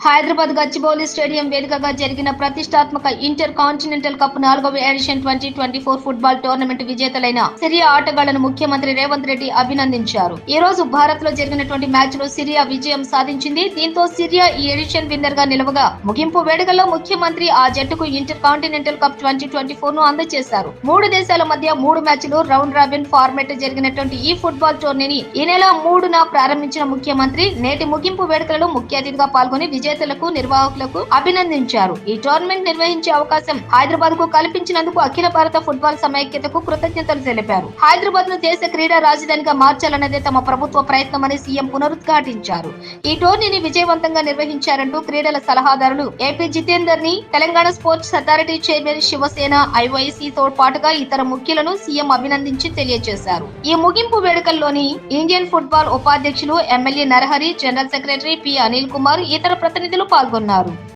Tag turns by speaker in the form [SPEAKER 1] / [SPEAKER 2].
[SPEAKER 1] Hyderabad Gachibowli stadium వేదికగా జరిగిన ప్రతిష్టాత్మక ఇంటర్ కాంటినెంటల్ కప్ 4వ ఎడిషన్ 2024 ఫుట్బాల్ టోర్నమెంట్ విజేతలైన సిరియా ఆటగాళ్లను ముఖ్యమంత్రి రేవంత్ రెడ్డి అభినందించారు. ఈ రోజు భారత్ లో జరిగినటువంటి మ్యాచ్ లో సిరియా విజయం సాధించింది. దీంతో సిరియా ఈ ఎడిషన్ విన్నర్ గా నిలవగా ముగింపు వేడుకల్లో ముఖ్యమంత్రి ఆ జట్టుకు ఇంటర్ కాంటినెంటల్ కప్ 2024 ను అందజేశారు. 3 దేశాల మధ్య 3 మ్యాచ్లు రౌండ్ రాబిన్ ఫార్మాట్ జరిగినటువంటి ఈ ఫుట్బాల్ టోర్నీని ఈ నెల 3న ప్రారంభించిన ముఖ్యమంత్రి నేటి ముగింపు వేడుకలలో ముఖ్య అతిథిగా పాల్గొని విజేతలకు నిర్వాహకులకు అభినందించారు. ఈ టోర్నమెంట్ నిర్వహించే అవకాశం హైదరాబాద్ కు కల్పించినందుకు అఖిల భారత ఫుట్బాల్ సమైక్యతకు కృతజ్ఞతలు తెలిపారు. హైదరాబాద్ ను దేశ క్రీడా రాజధానిగా మార్చాలన్నదే తమ ప్రభుత్వ ప్రయత్నమని సీఎం పునరుద్ఘాటించారు. ఈ టోర్నీని విజయవంతంగా నిర్వహించారంటూ క్రీడల సలహాదారులు ఏపీ జితేందర్ ని, Telangana sports authority chairman Shivasena IYC తో పాటుగా ఇతర ముఖ్యులను సీఎం అభినందించి తెలియజేశారు. ఈ ముగింపు వేడుకల్లోని ఇండియన్ ఫుట్బాల్ ఉపాధ్యక్షులు MLA Narahari, general secretary P Anil Kumar, ఇతర ప్రతినిధులు పాల్గొన్నారు.